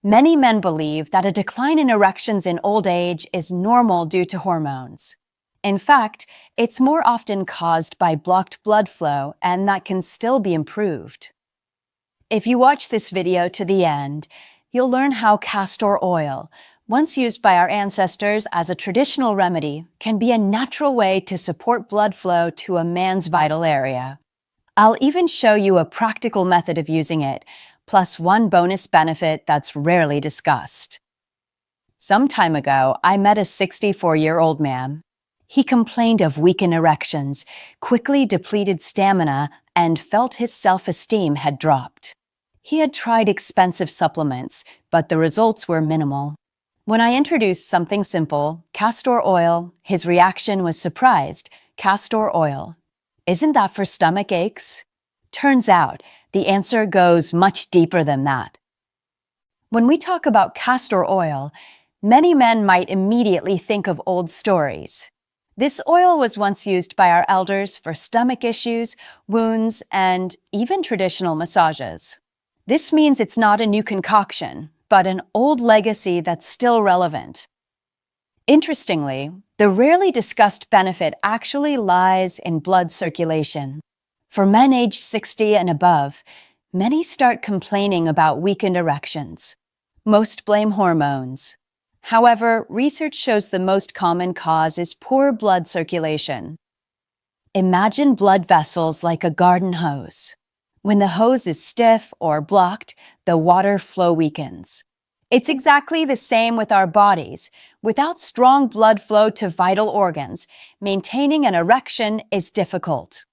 Many men believe that a decline in erections in old age is normal due to hormones. In fact, it's more often caused by blocked blood flow, and that can still be improved. If you watch this video to the end, you'll learn how castor oil, once used by our ancestors as a traditional remedy, can be a natural way to support blood flow to a man's vital area. I'll even show you a practical method of using it, plus one bonus benefit that's rarely discussed. Some time ago, I met a 64-year-old man. He complained of weakened erections, quickly depleted stamina, and felt his self-esteem had dropped. He had tried expensive supplements, but the results were minimal. When I introduced something simple, castor oil, his reaction was surprised. Castor oil. Isn't that for stomach aches? Turns out, the answer goes much deeper than that. When we talk about castor oil, many men might immediately think of old stories. This oil was once used by our elders for stomach issues, wounds, and even traditional massages. This means it's not a new concoction, but an old legacy that's still relevant. Interestingly, the rarely discussed benefit actually lies in blood circulation. For men aged 60 and above, many start complaining about weakened erections. Most blame hormones. However, research shows the most common cause is poor blood circulation. Imagine blood vessels like a garden hose. When the hose is stiff or blocked, the water flow weakens. It's exactly the same with our bodies. Without strong blood flow to vital organs, maintaining an erection is difficult.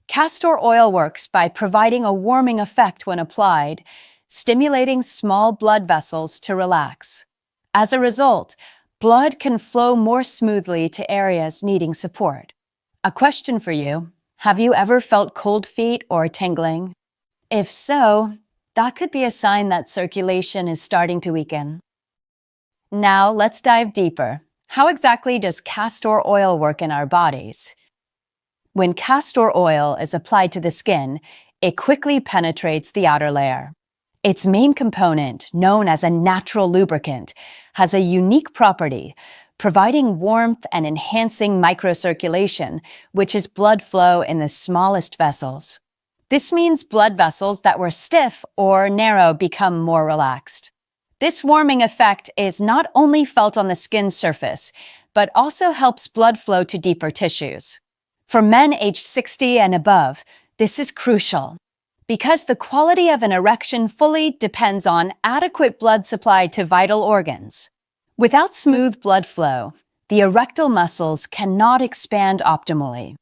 Castor oil works by providing a warming effect when applied, stimulating small blood vessels to relax. As a result, blood can flow more smoothly to areas needing support. A question for you: have you ever felt cold feet or tingling? If so, that could be a sign that circulation is starting to weaken. Now, let's dive deeper. How exactly does castor oil work in our bodies? When castor oil is applied to the skin, it quickly penetrates the outer layer. Its main component, known as a natural lubricant, has a unique property, providing warmth and enhancing microcirculation, which is blood flow in the smallest vessels. This means blood vessels that were stiff or narrow become more relaxed. This warming effect is not only felt on the skin's surface, but also helps blood flow to deeper tissues. For men aged 60 and above, this is crucial, because the quality of an erection fully depends on adequate blood supply to vital organs. Without smooth blood flow, the erectile muscles cannot expand optimally.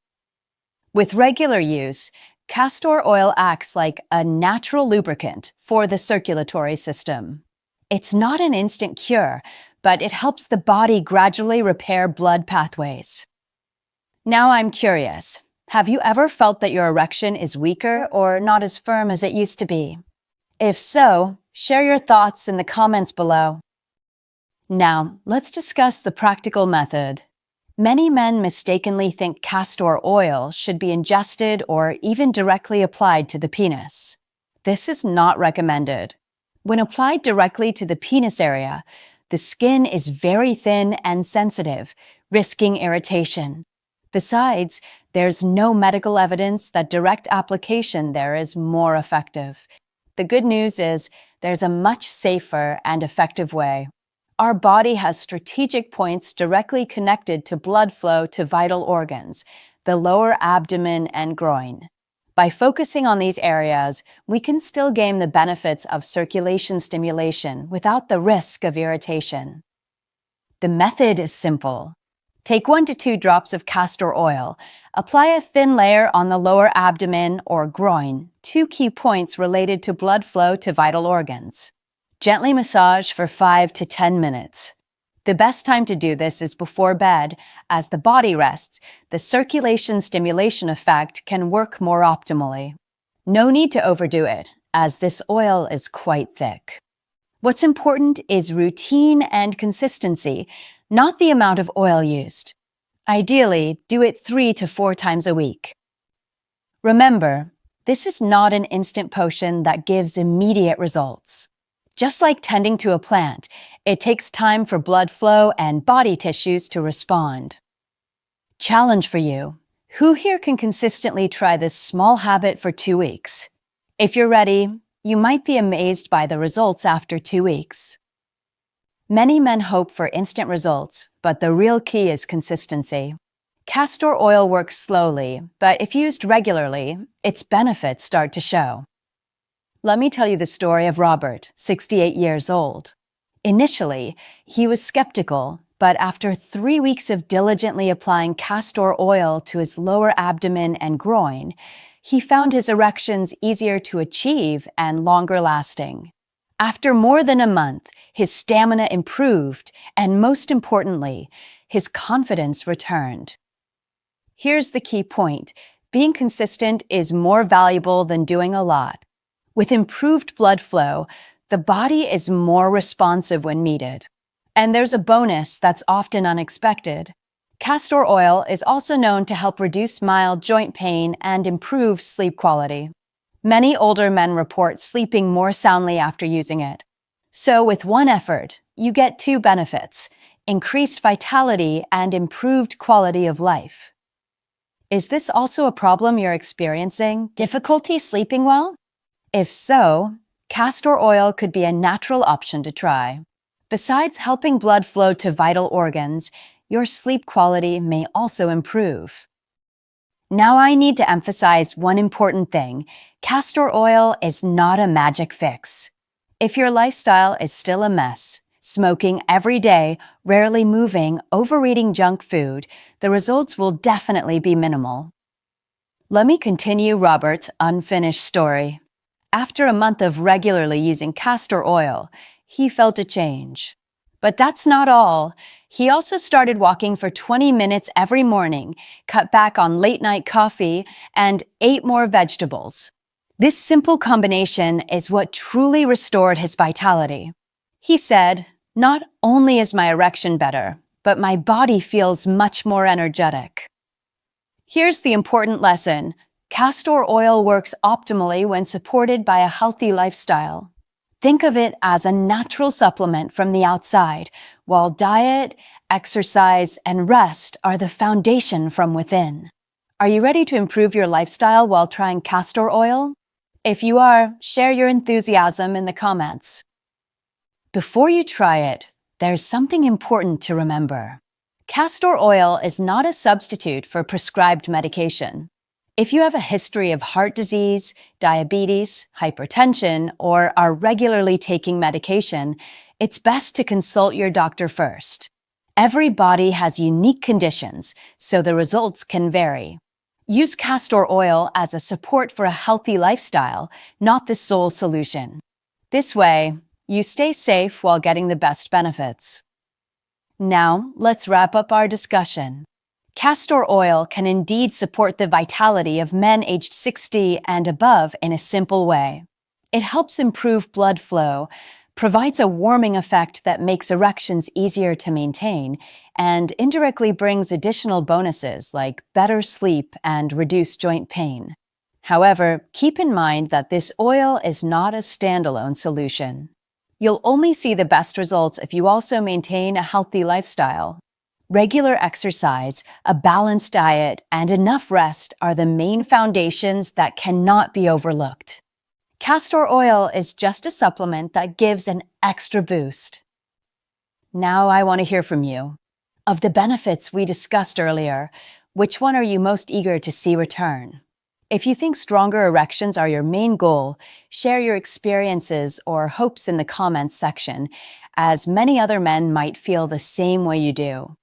With regular use, castor oil acts like a natural lubricant for the circulatory system. It's not an instant cure, but it helps the body gradually repair blood pathways. Now I'm curious, have you ever felt that your erection is weaker or not as firm as it used to be? If so, share your thoughts in the comments below. Now, let's discuss the practical method. Many men mistakenly think castor oil should be ingested or even directly applied to the penis. This is not recommended. When applied directly to the penis area, the skin is very thin and sensitive, risking irritation. Besides, there's no medical evidence that direct application there is more effective. The good news is there's a much safer and effective way. Our body has strategic points directly connected to blood flow to vital organs, the lower abdomen and groin. By focusing on these areas, we can still gain the benefits of circulation stimulation without the risk of irritation. The method is simple. Take 1 to 2 drops of castor oil. Apply a thin layer on the lower abdomen or groin, 2 key points related to blood flow to vital organs. Gently massage for 5 to 10 minutes. The best time to do this is before bed. As the body rests, the circulation stimulation effect can work more optimally. No need to overdo it, as this oil is quite thick. What's important is routine and consistency, not the amount of oil used. Ideally, do it 3 to 4 times a week. Remember, this is not an instant potion that gives immediate results. Just like tending to a plant, it takes time for blood flow and body tissues to respond. Challenge for you. Who here can consistently try this small habit for 2 weeks? If you're ready, you might be amazed by the results after 2 weeks. Many men hope for instant results, but the real key is consistency. Castor oil works slowly, but if used regularly, its benefits start to show. Let me tell you the story of Robert, 68 years old. Initially, he was skeptical, but after 3 weeks of diligently applying castor oil to his lower abdomen and groin, he found his erections easier to achieve and longer lasting. After more than a month, his stamina improved, and most importantly, his confidence returned. Here's the key point. Being consistent is more valuable than doing a lot. With improved blood flow, the body is more responsive when needed. And there's a bonus that's often unexpected. Castor oil is also known to help reduce mild joint pain and improve sleep quality. Many older men report sleeping more soundly after using it. So with one effort, you get 2 benefits: increased vitality and improved quality of life. Is this also a problem you're experiencing? Difficulty sleeping well? If so, castor oil could be a natural option to try. Besides helping blood flow to vital organs, your sleep quality may also improve. Now I need to emphasize one important thing. Castor oil is not a magic fix. If your lifestyle is still a mess, smoking every day, rarely moving, overeating junk food, the results will definitely be minimal. Let me continue Robert's unfinished story. After a month of regularly using castor oil, he felt a change. But that's not all. He also started walking for 20 minutes every morning, cut back on late-night coffee, and ate more vegetables. This simple combination is what truly restored his vitality. He said, "Not only is my erection better, but my body feels much more energetic." Here's the important lesson. Castor oil works optimally when supported by a healthy lifestyle. Think of it as a natural supplement from the outside, while diet, exercise, and rest are the foundation from within. Are you ready to improve your lifestyle while trying castor oil? If you are, share your enthusiasm in the comments. Before you try it, there's something important to remember. Castor oil is not a substitute for prescribed medication. If you have a history of heart disease, diabetes, hypertension, or are regularly taking medication, it's best to consult your doctor first. Every body has unique conditions, so the results can vary. Use castor oil as a support for a healthy lifestyle, not the sole solution. This way, you stay safe while getting the best benefits. Now, let's wrap up our discussion. Castor oil can indeed support the vitality of men aged 60 and above in a simple way. It helps improve blood flow, provides a warming effect that makes erections easier to maintain, and indirectly brings additional bonuses like better sleep and reduced joint pain. However, keep in mind that this oil is not a standalone solution. You'll only see the best results if you also maintain a healthy lifestyle. Regular exercise, a balanced diet, and enough rest are the main foundations that cannot be overlooked. Castor oil is just a supplement that gives an extra boost. Now I want to hear from you. Of the benefits we discussed earlier, which one are you most eager to see return? If you think stronger erections are your main goal, share your experiences or hopes in the comments section, as many other men might feel the same way you do.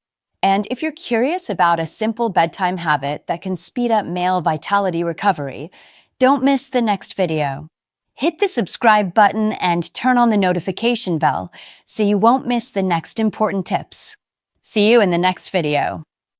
And if you're curious about a simple bedtime habit that can speed up male vitality recovery, don't miss the next video. Hit the subscribe button and turn on the notification bell so you won't miss the next important tips. See you in the next video.